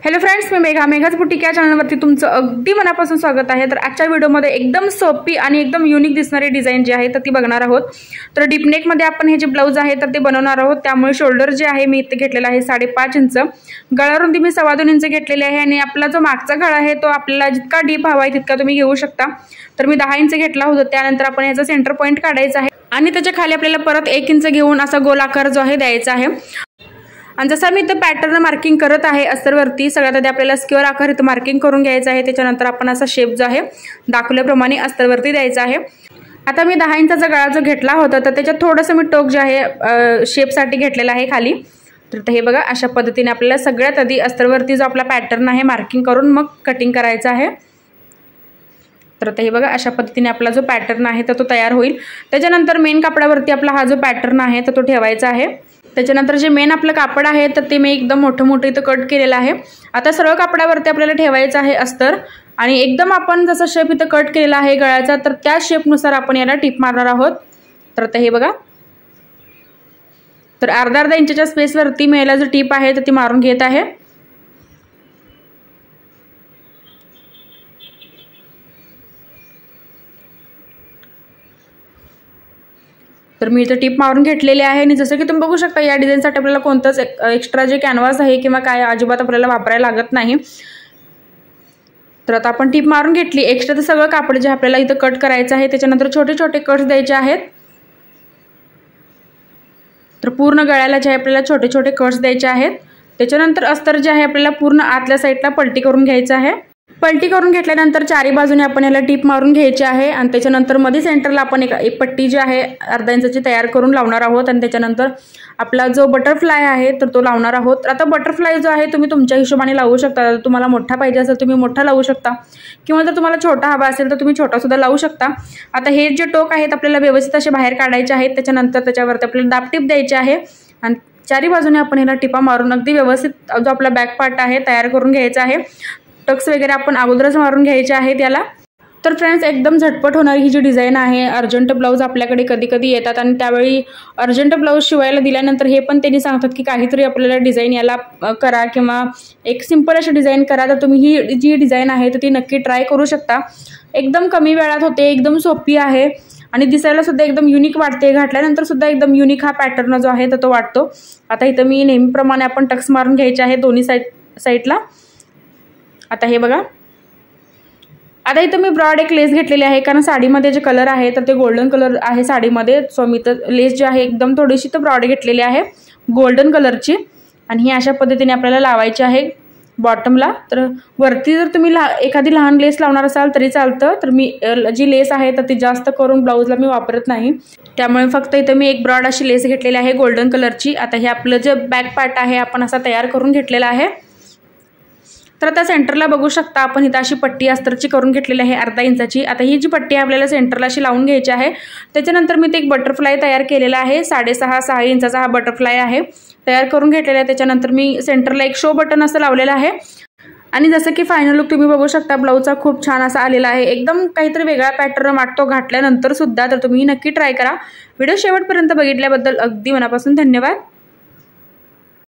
Hello friends, मी मेघाच boutique या चॅनलवरती तुमचं अगदी मनापासून स्वागत आहे। तर आजच्या व्हिडिओमध्ये एकदम सोपी आणि एकदम युनिक दिसणारी डिझाइन जी आहे तर ती बघणार आहोत। तर डीप नेक मध्ये आपण हे जे ब्लाउज आहे तर ते बनवणार आहोत। त्यामुळे शोल्डर जे आहे मी इथे घेतलेला आहे 5.5 इंच, गळा रुंदी मी 2.25 इंच घेतलेली आहे आणि आपला जो मागचा गळा आहे तो आपल्याला जितका डीप हवा आहे तितका तुम्ही घेऊ शकता। तर मी 10 इंच घेतला होता। त्यानंतर आपण याचा सेंटर पॉइंट काढायचा आहे आणि त्याच्या खाली आपल्याला परत 1 इंच घेऊन असा गोल आकार जो आहे द्यायचा आहे। आणि जसं मी इथं पॅटर्न मार्किंग करत आहे अस्तरवरती, सगळ्यात आधी आपल्याला स्क्वेअर आकार इथं मार्किंग करून घ्यायचा आहे। त्याच्यानंतर आपण असा शेप जो आहे दाखवल्याप्रमाणे अस्तरवरती द्यायचा आहे। आता मी 10 इंचाचा गळा जो घेतला होता तर त्याच्यात थोडंसं मी टोक जे आहे शेपसाठी घेतलेला आहे खाली। तर हे बघा, अशा पद्धतीने आपल्याला सगळ्यात आधी अस्तरवरती जो आपला पॅटर्न आहे मार्किंग करून मग कटिंग करायचं आहे। तर हे बघा, अशा पद्धतीने आपला जो पॅटर्न आहे तर तो तयार होईल। त्याच्यानंतर मेन कापडावरती आपला हा जो पॅटर्न आहे तर तो ठेवायचा आहे। त्याच्यानंतर जे मेन आपलं कापड आहे तर ते मी एकदम मोठं इथं कट केलेलं आहे। आता सरळ कापडावरती आपल्याला ठेवायचं आहे अस्तर आणि एकदम आपण जसा शेप इथं कट केलेला आहे गळ्याचा तर त्या शेपनुसार आपण याला टिप मारणार आहोत। तर हे बघा, तर अर्धा इंचच्या स्पेसवरती मी याला जो टिप आहे तर ती मारून घेत आहे। तर मी इथे टिप मारून घेतलेली आहे आणि जसं की तुम्ही बघू शकता या डिझाइनसाठी आपल्याला कोणताच एक्स्ट्रा जे कॅनव्हास आहे किंवा काय अजिबात आपल्याला वापरायला लागत नाही। तर आता आपण टिप मारून घेतली। एक्स्ट्राचं सगळं कापड जे आपल्याला इथं कट करायचं आहे त्याच्यानंतर छोटे छोटे कट्स द्यायचे आहेत। तर पूर्ण गळ्याला जे आपल्याला छोटे छोटे कट्स द्यायचे आहेत। त्याच्यानंतर अस्तर जे आहे आपल्याला पूर्ण आतल्या साईडला पलटी करून घ्यायचं आहे। पलटी करून घेतल्यानंतर चारी बाजूने आपण याला टिप मारून घ्यायची आहे आणि त्याच्यानंतर मध्ये सेंटरला आपण एक पट्टी जी आहे अर्धा इंचाची तयार करून लावणार आहोत आणि त्याच्यानंतर आपला जो बटरफ्लाय आहे तर तो लावणार आहोत। आता बटरफ्लाय जो आहे तुम्ही तुमच्या हिशोबाने लावू शकता। जर तुम्हाला मोठा पाहिजे असेल तुम्ही मोठा लावू शकता किंवा जर तुम्हाला छोटा हवा असेल तर तुम्ही छोटा सुद्धा लावू शकता। आता हे जे टोक आहेत आपल्याला व्यवस्थित असे बाहेर काढायचे आहेत। त्याच्यानंतर त्याच्यावरती आपल्याला दाबटीप द्यायची आहे आणि चारी बाजूने आपण ह्याला टिपा मारून अगदी व्यवस्थित जो आपला बॅक पार्ट आहे तयार करून घ्यायचा आहे। टक्स वगैरे आपण अगोदरच मारून घ्यायचे आहेत याला। तर फ्रेंड्स, एकदम झटपट होणारी ही जी डिझाइन आहे, अर्जंट ब्लाऊज आपल्याकडे कधी कधी येतात आणि त्यावेळी अर्जंट ब्लाऊज शिवायला दिल्यानंतर हे पण त्यांनी सांगतात की काहीतरी आपल्याला डिझाइन याला करा किंवा एक सिंपल अशी डिझाइन करा। तर तुम्ही ही जी डिझाइन आहे तर ती नक्की ट्राय करू शकता। एकदम कमी वेळात होते, एकदम सोपी आहे आणि दिसायला सुद्धा एकदम युनिक वाटते। घातल्यानंतर सुद्धा एकदम युनिक हा पॅटर्न जो आहे तर तो वाटतो। आता इथं मी नेहमीप्रमाणे आपण टक्स मारून घ्यायचे आहे दोन्ही साईडला। आता हे बघा, आता इथं मी ब्रॉड एक लेस घेतलेली आहे कारण साडीमध्ये जे कलर आहे तर ते गोल्डन कलर आहे साडीमध्ये। सो मी तर लेस जी आहे एकदम थोडीशी तर ब्रॉड घेतलेली आहे गोल्डन कलरची आणि ही अशा पद्धतीने आपल्याला लावायची आहे बॉटमला। तर वरती जर तुम्ही एखादी लहान लेस लावणार असाल तरी चालतं। तर मी जी लेस आहे तर ती जास्त करून ब्लाऊजला मी वापरत नाही, त्यामुळे फक्त इथं मी एक ब्रॉड अशी लेस घेतलेली आहे गोल्डन कलरची। आता हे आपलं जे बॅक पार्ट आहे आपण असा तयार करून घेतलेला आहे। तर आता सेंटरला बघू शकता आपण इथं अशी पट्टी अस्तरची करून घेतलेली आहे अर्धा इंचाची। आता ही जी पट्टी आहे आपल्याला सेंटरला अशी लावून घ्यायची आहे। त्याच्यानंतर मी ते एक बटरफ्लाय तयार केलेला आहे, 6.5 इंचाचा हा बटरफ्लाय आहे तयार करून घेतलेला आहे। त्याच्यानंतर मी सेंटरला एक शो बटन असं लावलेलं आहे आणि जसं की फायनल लुक तुम्ही बघू शकता ब्लाऊजचा खूप छान असा आलेला आहे। एकदम काहीतरी वेगळा पॅटर्न वाटतो घातल्यानंतर सुद्धा। तर तुम्ही नक्की ट्राय करा। व्हिडिओ शेवटपर्यंत बघितल्याबद्दल अगदी मनापासून धन्यवाद।